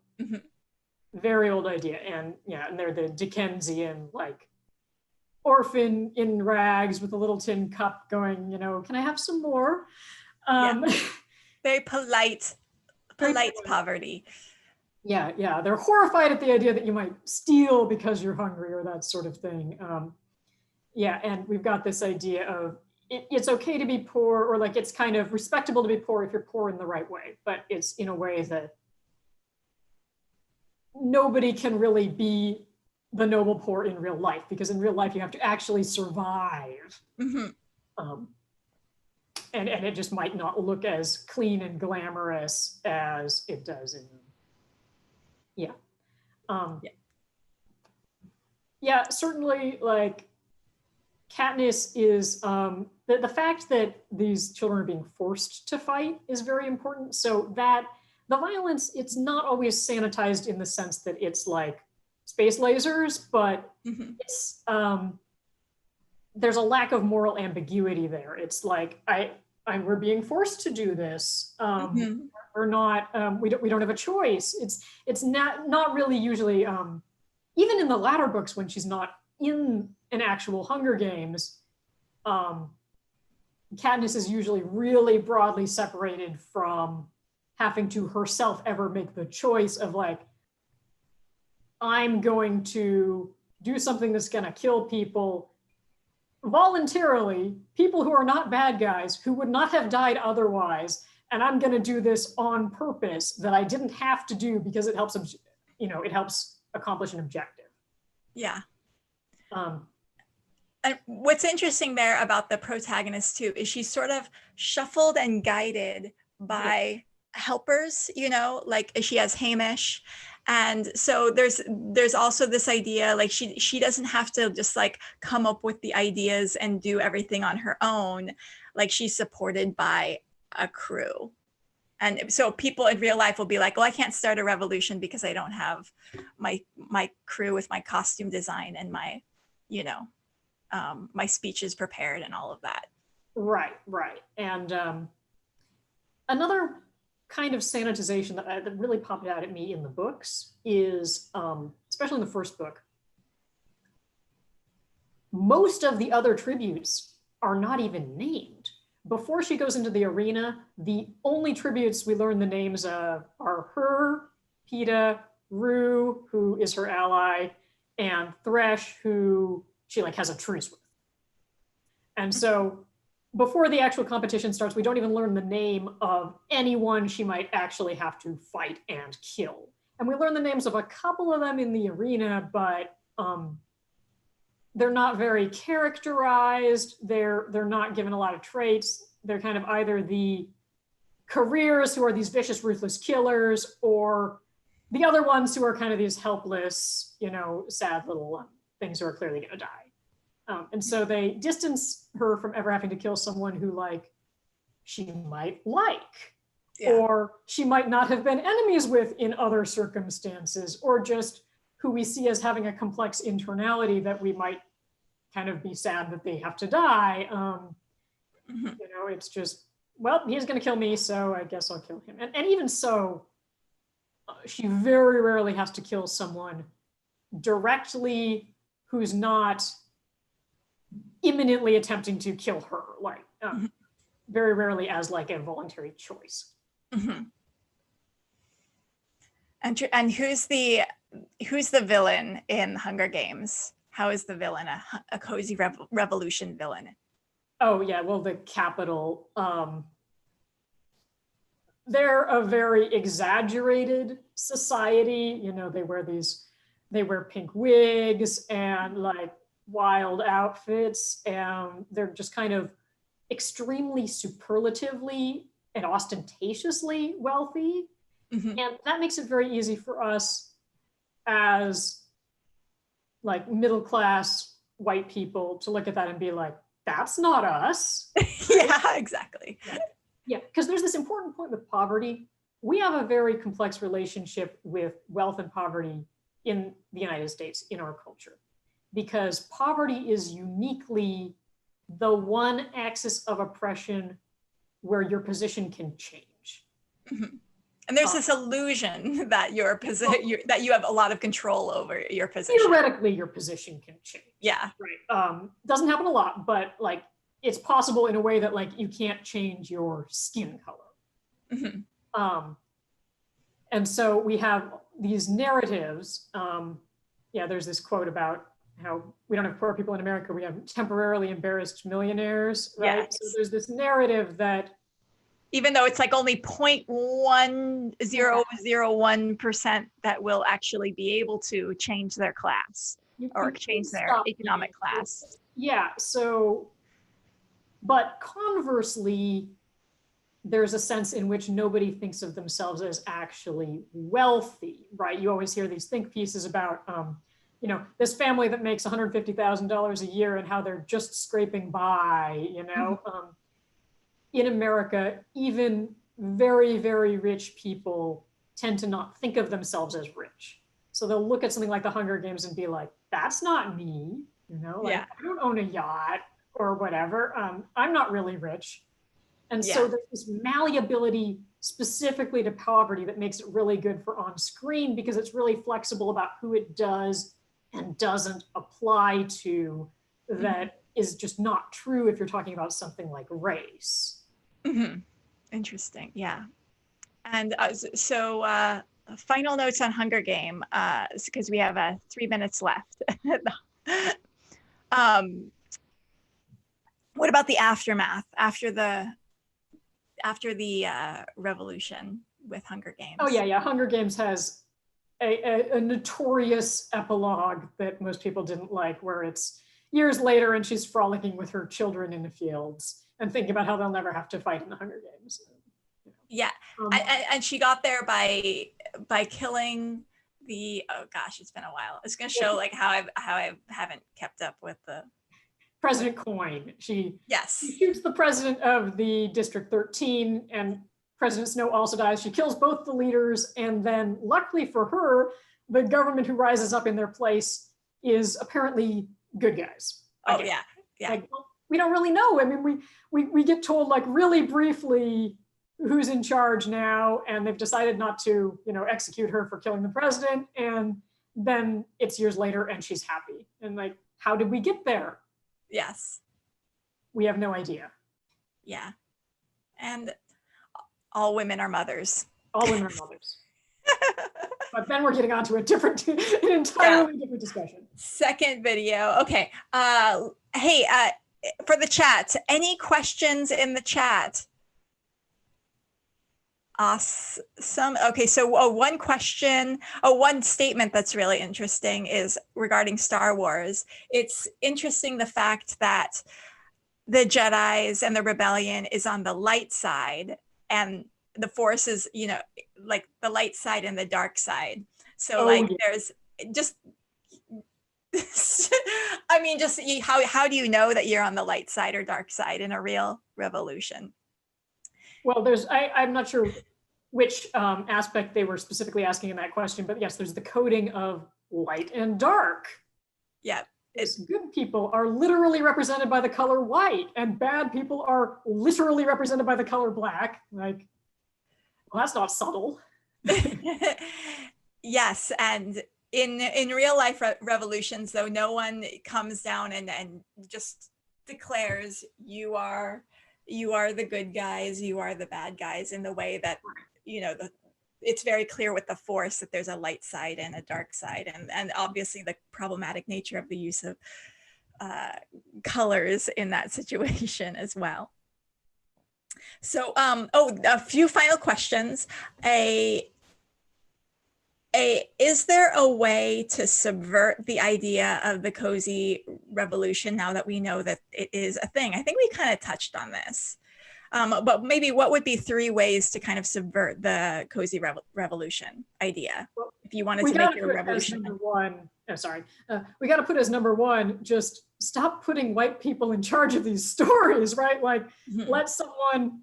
Very old idea, and they're the Dickensian, like orphan in rags with a little tin cup going, you know, can I have some more? Very polite poverty. Yeah, they're horrified at the idea that you might steal because you're hungry or that sort of thing. And we've got this idea of it's okay to be poor, or like it's kind of respectable to be poor if you're poor in the right way, but it's in a way that nobody can really be the noble poor in real life, because in real life you have to actually survive. And it just might not look as clean and glamorous as it does in certainly, like Katniss is the fact that these children are being forced to fight is very important. So that the violence, it's not always sanitized in the sense that it's like space lasers, but it's there's a lack of moral ambiguity there. It's like we're being forced to do this. Mhm. We're not, we don't have a choice. It's not really usually, even in the latter books when she's not in an actual Hunger Games, Katniss is usually really broadly separated from having to herself ever make the choice of like, I'm going to do something that's gonna kill people voluntarily, people who are not bad guys, who would not have died otherwise, and I'm gonna do this on purpose that I didn't have to do because it helps, it helps accomplish an objective. Yeah. Um, And what's interesting there about the protagonist too is she's sort of shuffled and guided by helpers, like she has Hamish. And so there's also this idea like she doesn't have to just like come up with the ideas and do everything on her own. Like she's supported by a crew. And so people in real life will be like, well, I can't start a revolution because I don't have my crew with my costume design and my, my speech is prepared and all of that. Right. And another kind of sanitization that really popped out at me in the books is, especially in the first book, most of the other tributes are not even named. Before she goes into the arena, the only tributes we learn the names of are her, Peeta, Rue, who is her ally, and Thresh, who she like has a truce with. And so before the actual competition starts, we don't even learn the name of anyone she might actually have to fight and kill. And we learn the names of a couple of them in the arena, but they're not very characterized. They're not given a lot of traits. They're kind of either the careers who are these vicious, ruthless killers, or the other ones who are kind of these helpless, sad little things who are clearly going to die. And so they distance her from ever having to kill someone who like she might like, or she might not have been enemies with in other circumstances, or just who we see as having a complex internality that we might kind of be sad that they have to die. It's just, well, he's going to kill me, so I guess I'll kill him. And even so, she very rarely has to kill someone directly who's not imminently attempting to kill her, like very rarely as like a voluntary choice. Mm-hmm. And who's the villain in Hunger Games? How is the villain a cozy revolution villain? Oh yeah, well, the Capitol, they're a very exaggerated society. They wear pink wigs and like wild outfits, and they're just kind of extremely superlatively and ostentatiously wealthy. Mm-hmm. And that makes it very easy for us as like middle-class white people to look at that and be like, that's not us. Yeah, exactly. Yeah, because there's this important point with poverty. We have a very complex relationship with wealth and poverty in the United States, in our culture, because poverty is uniquely the one axis of oppression where your position can change. Mm-hmm. And there's this illusion that that you have a lot of control over your position. Theoretically, your position can change. Yeah. Right. Doesn't happen a lot, but like it's possible in a way that like you can't change your skin color. Mm-hmm. And so we have these narratives. There's this quote about how we don't have poor people in America. We have temporarily embarrassed millionaires, right? Yes. So there's this narrative that even though it's like only 0.1001% that will actually be able to change their class or change their economic class. Yeah, so, but conversely, there's a sense in which nobody thinks of themselves as actually wealthy, right? You always hear these think pieces about, this family that makes $150,000 a year and how they're just scraping by, Mm-hmm. In America, even very, very rich people tend to not think of themselves as rich. So they'll look at something like the Hunger Games and be like, that's not me, I don't own a yacht or whatever. I'm not really rich. And so there's this malleability specifically to poverty that makes it really good for on screen, because it's really flexible about who it does and doesn't apply to. That is just not true if you're talking about something like race. Interesting. Yeah. And final notes on Hunger Game, because we have 3 minutes left. What about the aftermath after the revolution with Hunger Games? Oh yeah. Hunger Games has a notorious epilogue that most people didn't like, where it's years later and she's frolicking with her children in the fields and thinking about how they'll never have to fight in the Hunger Games. Yeah, and she got there by killing the, oh gosh, it's been a while. It's going to show like how I haven't kept up with the President Coin. She yes, she shoots the president of the District 13, and President Snow also dies. She kills both the leaders, and then luckily for her, the government who rises up in their place is apparently good guys. Oh yeah. Like, we don't really know. I mean, we get told like really briefly who's in charge now, and they've decided not to, execute her for killing the president. And then it's years later and she's happy. And like, how did we get there? Yes. We have no idea. Yeah. And all women are mothers. All women are mothers. But then we're getting on to an entirely different discussion. Second video. Okay. Hey, for the chat, any questions in the chat? Awesome. Okay, so one statement that's really interesting is regarding Star Wars. It's interesting the fact that the Jedis and the rebellion is on the light side, and the Force is, like the light side and the dark side. So there's just, I mean, just how do you know that you're on the light side or dark side in a real revolution? Well, I'm not sure which aspect they were specifically asking in that question, but yes, there's the coding of light and dark. Yeah. Good people are literally represented by the color white, and bad people are literally represented by the color black. Like, well, that's not subtle. Yes, and in real life revolutions, though, no one comes down and just declares you are the good guys, you are the bad guys, in the way that it's very clear with the Force that there's a light side and a dark side, and obviously the problematic nature of the use of colors in that situation as well. So, a few final questions. Is there a way to subvert the idea of the cozy revolution now that we know that it is a thing? I think we kind of touched on this, but maybe what would be 3 ways to kind of subvert the cozy revolution idea? Well, if you wanted to make your revolution. We got to put as number 1, just stop putting white people in charge of these stories, right? Like, let someone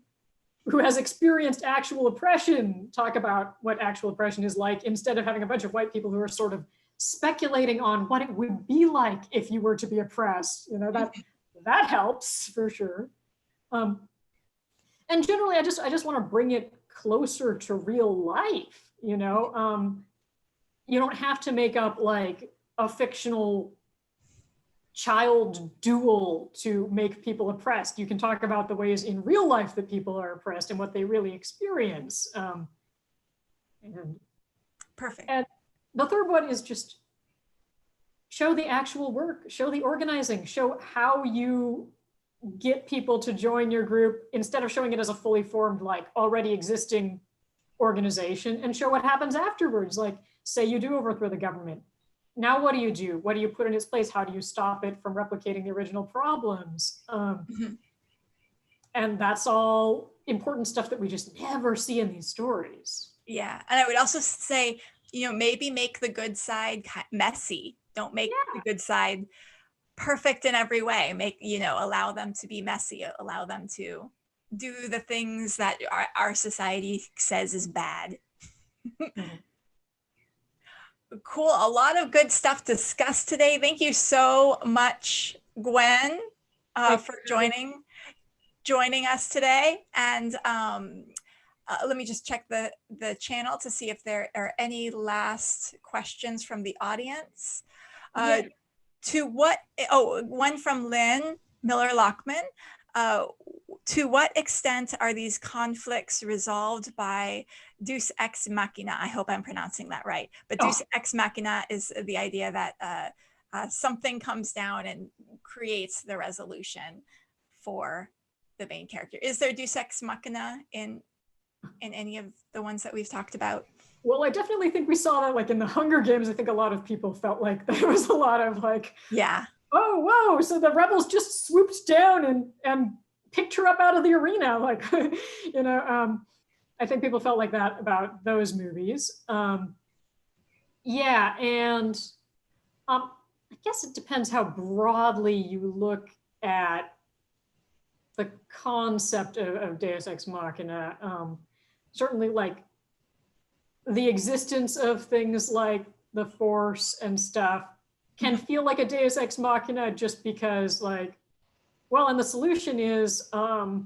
who has experienced actual oppression talk about what actual oppression is like, instead of having a bunch of white people who are sort of speculating on what it would be like if you were to be oppressed. That helps for sure. And generally, I just want to bring it closer to real life. You don't have to make up like a fictional child duel to make people oppressed. You can talk about the ways in real life that people are oppressed and what they really experience. Perfect. And the third one is just show the actual work, show the organizing, show how you get people to join your group, instead of showing it as a fully formed, like already existing organization, and show what happens afterwards. Like, say you do overthrow the government. Now, what do you do? What do you put in its place? How do you stop it from replicating the original problems? And that's all important stuff that we just never see in these stories. Yeah, and I would also say, maybe make the good side messy. Don't make the good side perfect in every way. Allow them to be messy. Allow them to do the things that our society says is bad. Cool. A lot of good stuff discussed today. Thank you so much, Gwen, for joining. joining us today. And let me just check the channel to see if there are any last questions from the audience. To what, one from Lynn Miller-Lockman. To what extent are these conflicts resolved by Deus Ex Machina? I hope I'm pronouncing that right. But Deus Ex Machina is the idea that something comes down and creates the resolution for the main character. Is there Deus Ex Machina in any of the ones that we've talked about? Well, I definitely think we saw that like in the Hunger Games. I think a lot of people felt like there was a lot of like, yeah. Oh, whoa. So the rebels just swooped down and picked her up out of the arena. Like, you know, I think people felt like that about those movies. Yeah. And I guess it depends how broadly you look at the concept of Deus Ex Machina. Certainly like the existence of things like the Force and stuff can feel like a Deus Ex Machina just because like, well, and the solution is now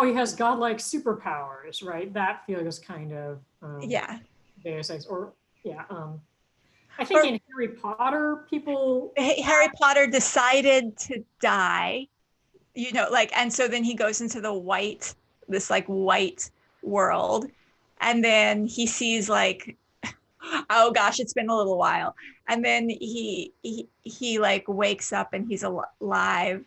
he has godlike superpowers, right? That feels kind of Deus Ex, or I think in Harry Potter, Harry Potter decided to die, you know, like, and so then he goes into this white world, and then he sees like, oh gosh, it's been a little while, and then he like wakes up and he's alive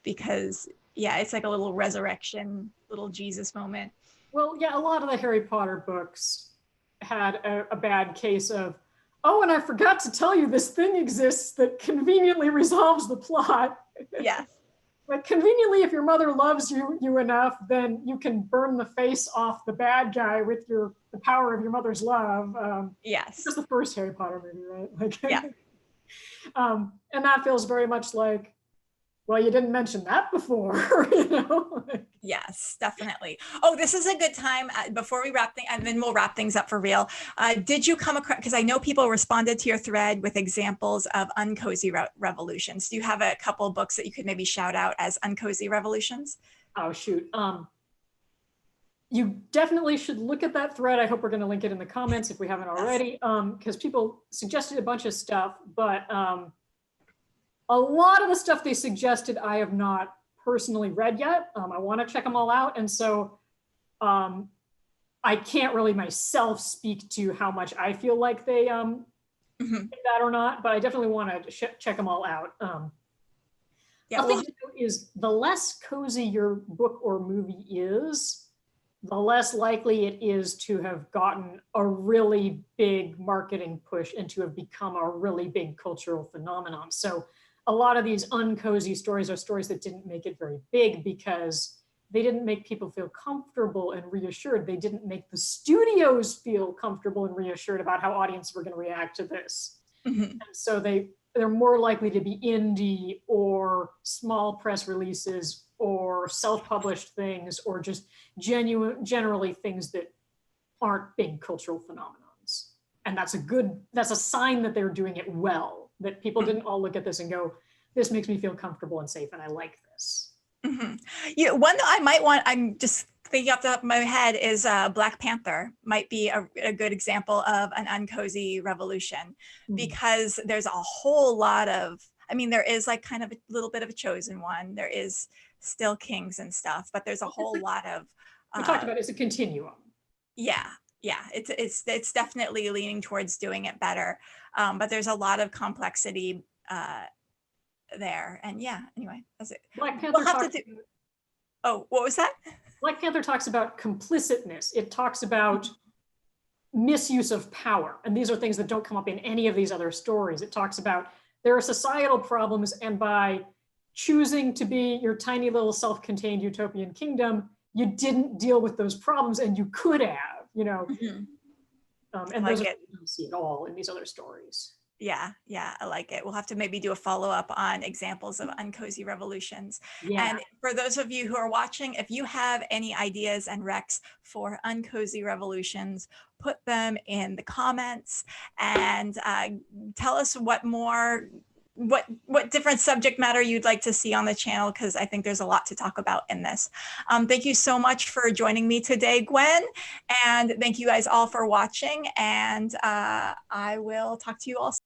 because it's like a little resurrection, little Jesus moment. Well, yeah, a lot of the Harry Potter books had a bad case of, oh, and I forgot to tell you this thing exists that conveniently resolves the plot. Yes. Like conveniently, if your mother loves you enough, then you can burn the face off the bad guy with the power of your mother's love. Yes. That's the first Harry Potter movie, right? Like, yeah. And that feels very much like, well, you didn't mention that before, you know? Yes, definitely. Oh, this is a good time before we wrap things, and then we'll wrap things up for real. Did you come across, because I know people responded to your thread with examples of uncozy revolutions. Do you have a couple books that you could maybe shout out as uncozy revolutions? Oh, shoot. You definitely should look at that thread. I hope we're going to link it in the comments if we haven't already, because people suggested a bunch of stuff, but a lot of the stuff they suggested I have not personally read yet. I want to check them all out. And so I can't really myself speak to how much I feel like they think that or not, but I definitely want to check them all out. The thing to note is the less cozy your book or movie is, the less likely it is to have gotten a really big marketing push and to have become a really big cultural phenomenon. So a lot of these uncozy stories are stories that didn't make it very big because they didn't make people feel comfortable and reassured. They didn't make the studios feel comfortable and reassured about how audiences were going to react to this. And so they're more likely to be indie or small press releases or self-published things or just generally things that aren't big cultural phenomenons. And that's a sign that they're doing it well, that people didn't all look at this and go, this makes me feel comfortable and safe and I like this. Yeah, one that I might want, I'm just thinking off the top of my head, is Black Panther might be a good example of an uncozy revolution, because there's a whole lot of, I mean, there is like kind of a little bit of a chosen one. There is still kings and stuff, but there's a whole lot of. We talked about it's a continuum. Yeah, it's definitely leaning towards doing it better, but there's a lot of complexity there, and anyway, that's it. Black Panther oh, what was that? Black Panther talks about complicitness. It talks about misuse of power. And these are things that don't come up in any of these other stories. It talks about there are societal problems, and by choosing to be your tiny little self-contained utopian kingdom, you didn't deal with those problems, and you could have, you know. And those are things you don't see at all in these other stories. Yeah, I like it. We'll have to maybe do a follow-up on examples of uncozy revolutions. Yeah. And for those of you who are watching, if you have any ideas and recs for uncozy revolutions, put them in the comments and tell us what more what different subject matter you'd like to see on the channel, because I think there's a lot to talk about in this. Thank you so much for joining me today, Gwen, and thank you guys all for watching, and I will talk to you all soon.